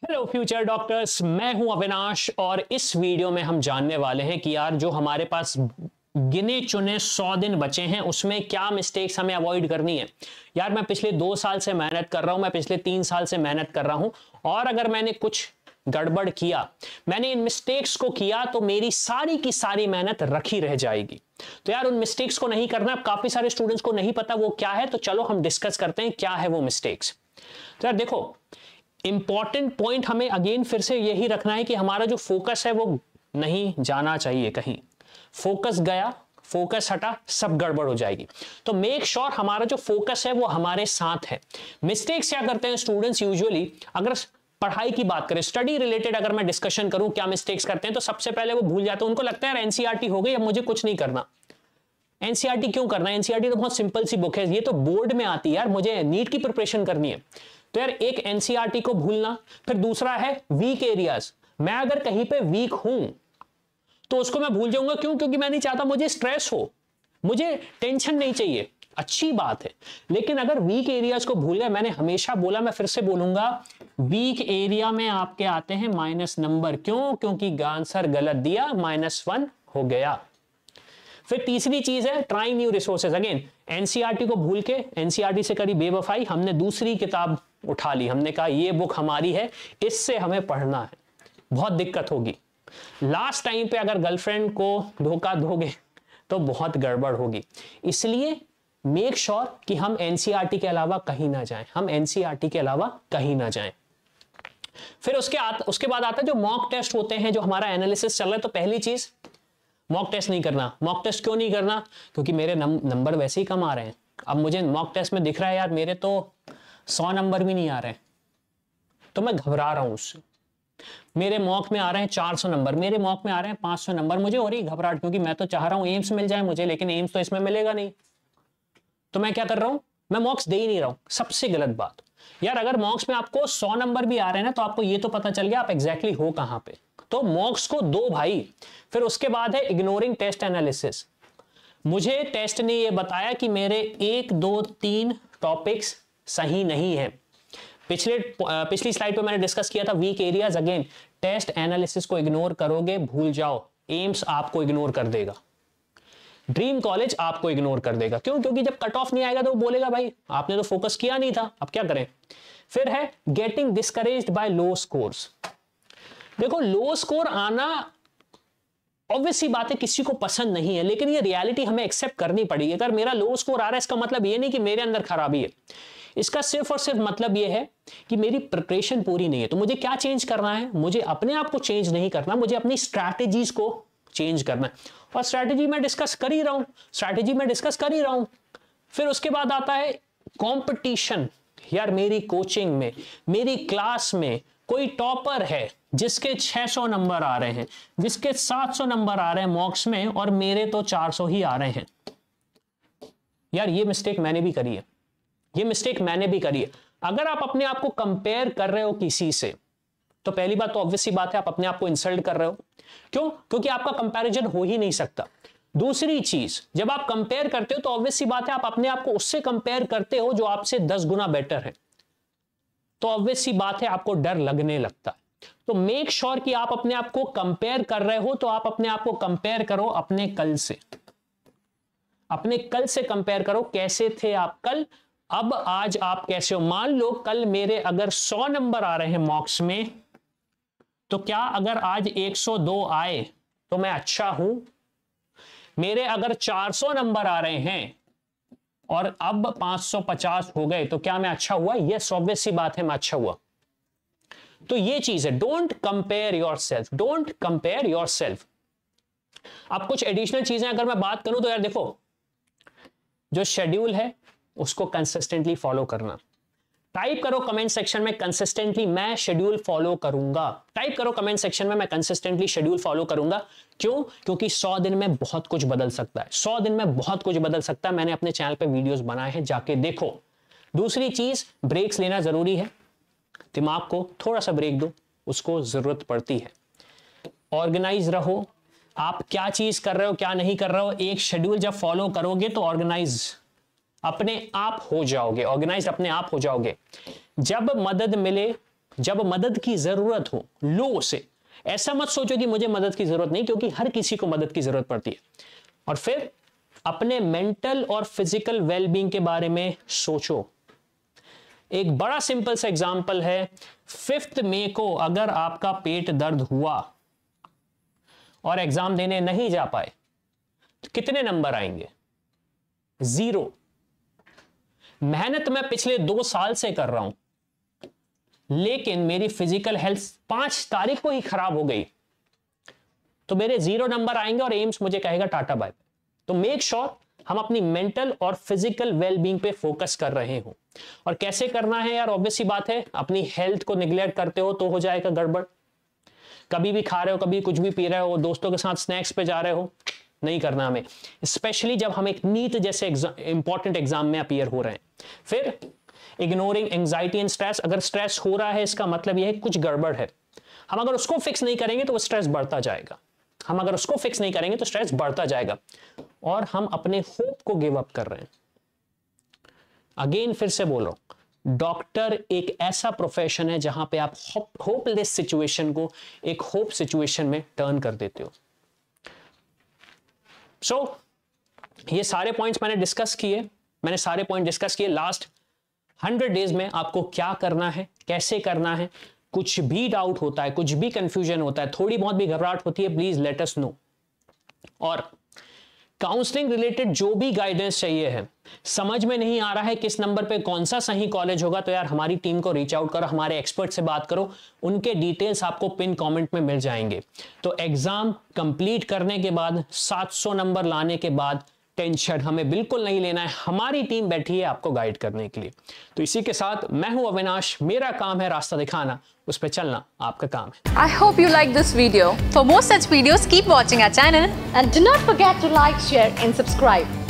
Hello future doctors, मैं हूं अविनाश और इस वीडियो में हम जानने वाले हैं कि यार जो हमारे पास गिने चुने 100 दिन बचे हैं उसमें क्या मिस्टेक्स हमें अवॉइड करनी है। यार मैं पिछले 2 साल से मेहनत कर रहा हूं, मैं पिछले 3 साल से मेहनत कर रहा हूं और अगर मैंने कुछ गड़बड़ किया, मैंने इन मिस्टेक्स को किया तो मेरी सारी की सारी मेहनत रखी रह जाएगी। तो यार उन मिस्टेक्स को नहीं करना। काफी सारे स्टूडेंट्स को नहीं पता वो क्या है, तो चलो हम डिस्कस करते हैं क्या है वो मिस्टेक्स। तो यार देखो, इंपॉर्टेंट पॉइंट हमें अगेन फिर से यही रखना है कि हमारा जो फोकस है वो नहीं जाना चाहिए कहीं। फोकस गया, फोकस हटा, सब गड़बड़ हो जाएगी। तो मेक श्योर हमारा जो फोकस है वो हमारे साथ है। मिस्टेक्स क्या करते हैं स्टूडेंट्स यूजुअली, अगर पढ़ाई की बात करें, स्टडी रिलेटेड अगर मैं डिस्कशन करूं क्या मिस्टेक्स करते हैं, तो सबसे पहले वो भूल जाते हैं। उनको लगता है यार एनसीईआरटी हो गई, अब मुझे कुछ नहीं करना। एनसीईआरटी क्यों करना है? एनसीईआरटी तो बहुत सिंपल सी बुक है, ये तो बोर्ड में आती है यार, मुझे नीट की प्रिपरेशन करनी है। तो यार एक एनसीईआरटी को भूलना, फिर दूसरा है वीक एरियाज। मैं अगर कहीं पे वीक हूं तो उसको मैं भूल जाऊंगा। क्यों? क्योंकि मैं नहीं चाहता मुझे स्ट्रेस हो, मुझे टेंशन नहीं चाहिए। अच्छी बात है, लेकिन अगर वीक एरियाज को भूल गए, मैंने हमेशा बोला, मैं फिर से बोलूंगा, वीक एरिया में आपके आते हैं माइनस नंबर। क्यों? क्योंकि आंसर गलत दिया, -1 हो गया। फिर तीसरी चीज है try new resources. Again NCERT को भूल के, एनसीईआरटी से करी बेवफाई, हमने दूसरी किताब उठा ली, हमने कहा ये बुक हमारी है, इससे हमें पढ़ना है। बहुत दिक्कत होगी। लास्ट टाइम पे अगर गर्लफ्रेंड को धोखा दोगे तो बहुत गड़बड़ होगी। इसलिए मेक श्योर कि हम एनसीईआरटी के अलावा कहीं ना जाएं, हम एनसीईआरटी के अलावा कहीं ना जाएं। फिर उसके बाद आता है जो मॉक टेस्ट होते हैं, जो हमारा एनालिसिस चल रहा है। तो पहली चीज, मॉक टेस्ट नहीं करना। मॉक टेस्ट क्यों नहीं करना? क्योंकि मेरे नंबर वैसे ही कम आ रहे हैं। अब मुझे मॉक टेस्ट में दिख रहा है यार मेरे तो 100 नंबर भी नहीं आ रहे हैं, तो मैं घबरा रहा हूं उससे। मेरे मॉक में आ रहे हैं 400 नंबर, मेरे मॉक में आ रहे हैं 500 नंबर, मुझे हो रही घबराहट, क्योंकि मैं तो चाह रहा हूं एम्स मिल जाए मुझे, लेकिन एम्स तो इसमें मिलेगा नहीं। तो मैं क्या कर रहा हूं? मैं मॉक्स दे ही नहीं रहा हूं। सबसे गलत बात यार, अगर मॉक्स में आपको 100 नंबर भी आ रहे हैं ना, तो आपको ये तो पता चल गया आप एग्जैक्टली हो कहां पे। तो मॉक्स को दो भाई। फिर उसके बाद है इग्नोरिंग टेस्ट एनालिसिस। मुझे टेस्ट ने ये बताया कि मेरे 1, 2, 3 टॉपिक्स सही नहीं है। पिछली स्लाइड पे मैंने डिस्कस किया था weak areas. Again test analysis को इग्नोर करोगे, भूल जाओ, एम्स आपको इग्नोर कर देगा, ड्रीम कॉलेज आपको इग्नोर कर देगा। क्यों? क्योंकि जब कट ऑफ नहीं आएगा तो वो बोलेगा भाई आपने तो फोकस किया नहीं था, अब क्या करें। फिर है गेटिंग डिस्करेज्ड बाय लो स्कोर्स। देखो, लो स्कोर आना ऑब्वियस सी बात है, किसी को पसंद नहीं है, लेकिन ये रियलिटी हमें एक्सेप्ट करनी पड़ेगी। अगर मेरा लो स्कोर आ रहा है, इसका मतलब ये नहीं कि मेरे अंदर खराबी है, इसका सिर्फ और सिर्फ मतलब ये है कि मेरी प्रिपरेशन पूरी नहीं है। तो मुझे क्या चेंज करना है? मुझे अपने आप को चेंज नहीं करना, मुझे अपनी स्ट्रैटेजीज को चेंज करना है। और स्ट्रैटेजी मैं डिस्कस कर ही रहा हूं, फिर उसके बाद आता है कंपटीशन। यार मेरी कोचिंग में, मेरी क्लास में कोई टॉपर है जिसके 600 नंबर आ रहे हैं, जिसके 700 नंबर आ रहे हैं मॉक्स में, और मेरे तो 400 ही आ रहे हैं। यार ये मिस्टेक मैंने भी करी है, अगर आप अपने आप को कंपेयर कर रहे हो किसी से, तो पहली बात तो ऑब्वियस सी बात है, आप अपने आप को इंसल्ट कर रहे हो। क्यों? क्योंकि आपका कंपैरिजन हो ही नहीं सकता। दूसरी चीज, जब आप कंपेयर करते हो तो ऑब्वियस सी बात है आप अपने आप को उससे कंपेयर करते हो जो आपसे 10 गुना बेटर है, तो ऑब्वियस सी बात है आपको डर लगने लगता है। तो मेक श्योर कि आप अपने आप को कंपेयर कर रहे हो तो आप अपने आप को कंपेयर करो अपने कल से, कंपेयर करो। कैसे थे आप कल, अब आज आप कैसे हो। मान लो कल मेरे अगर 100 नंबर आ रहे हैं मॉक्स में, तो क्या अगर आज 102 आए तो मैं अच्छा हूं? मेरे अगर 400 नंबर आ रहे हैं और अब 550 हो गए, तो क्या मैं अच्छा हुआ? यस, ऑब्वियस सी बात है मैं अच्छा हुआ। तो ये चीज है, डोंट कंपेयर योरसेल्फ। अब कुछ एडिशनल चीजें अगर मैं बात करूं तो यार देखो, जो शेड्यूल है उसको कंसिस्टेंटली फॉलो करना। टाइप करो कमेंट सेक्शन में कंसिस्टेंटली मैं शेड्यूल फॉलो करूंगा। टाइप करो कमेंट सेक्शन में मैं कंसिस्टेंटली शेड्यूल फॉलो करूंगा। क्यों? क्योंकि 100 दिन में बहुत कुछ बदल सकता है, 100 दिन में बहुत कुछ बदल सकता है। मैंने अपने चैनल पे वीडियोस बनाए हैं, जाके देखो। दूसरी चीज, ब्रेक्स लेना जरूरी है, दिमाग को थोड़ा सा ब्रेक दो, उसको जरूरत पड़ती है। ऑर्गेनाइज रहो, आप क्या चीज कर रहे हो क्या नहीं कर रहे हो, एक शेड्यूल जब फॉलो करोगे तो ऑर्गेनाइज अपने आप हो जाओगे, ऑर्गेनाइज अपने आप हो जाओगे। जब मदद मिले जब मदद की जरूरत हो, लो से। ऐसा मत सोचो कि मुझे मदद की जरूरत नहीं, क्योंकि हर किसी को मदद की जरूरत पड़ती है। और फिर अपने मेंटल और फिजिकल वेलबींग के बारे में सोचो। एक बड़ा सिंपल सा एग्जांपल है, 5 मई को अगर आपका पेट दर्द हुआ और एग्जाम देने नहीं जा पाए तो कितने नंबर आएंगे? 0। मेहनत मैं पिछले 2 साल से कर रहा हूं, लेकिन मेरी फिजिकल हेल्थ 5 तारीख को ही खराब हो गई, तो मेरे 0 नंबर आएंगे और एम्स मुझे कहेगा टाटा बाय। तो मेक श्योर हम अपनी मेंटल और फिजिकल वेलबींग पे फोकस कर रहे हो। और कैसे करना है यार? ऑब्वियस सी बात है, अपनी हेल्थ को निग्लेक्ट करते हो तो हो जाएगा गड़बड़। कभी भी खा रहे हो, कभी कुछ भी पी रहे हो, दोस्तों के साथ स्नैक्स पे जा रहे हो, नहीं करना हमें, स्पेशली जब हम एक नीट जैसे इंपॉर्टेंट एग्जाम में अपीयर हो रहे हैं। फिर इग्नोरिंग एंजाइटी एंड स्ट्रेस। अगर स्ट्रेस हो रहा है इसका मतलब यह है कुछ गड़बड़ है। हम अगर उसको फिक्स नहीं करेंगे तो वो स्ट्रेस बढ़ता जाएगा। हम अगर उसको फिक्स नहीं करेंगे तो स्ट्रेस बढ़ता जाएगा और हम अपने होप को गिव अप कर रहे हैं। अगेन फिर से बोल रहा हूं, डॉक्टर एक ऐसा प्रोफेशन है जहां पे आप होपलेस सिचुएशन को एक होप सिचुएशन में टर्न कर देते हो। सो ये सारे पॉइंट्स मैंने डिस्कस किए। लास्ट 100 डेज में आपको क्या करना है, कैसे करना है। कुछ भी डाउट होता है, कुछ भी कंफ्यूजन होता है, थोड़ी बहुत भी घबराहट होती है, प्लीज लेट अस नो। और काउंसलिंग रिलेटेड जो भी गाइडेंस चाहिए है, समझ में नहीं आ रहा है किस नंबर पे कौन सा सही कॉलेज होगा, तो यार हमारी टीम को रीच आउट करो, हमारे एक्सपर्ट से बात करो, उनके डिटेल्स आपको पिन कमेंट में मिल जाएंगे। तो एग्जाम कंप्लीट करने के बाद 700 नंबर लाने के बाद टेंशन हमें बिल्कुल नहीं लेना है, हमारी टीम बैठी है आपको गाइड करने के लिए। तो इसी के साथ मैं हूं अविनाश, मेरा काम है रास्ता दिखाना, उस पर चलना आपका काम है। I hope you like this video. For more such videos, keep watching our channel and do not forget to like, share and subscribe.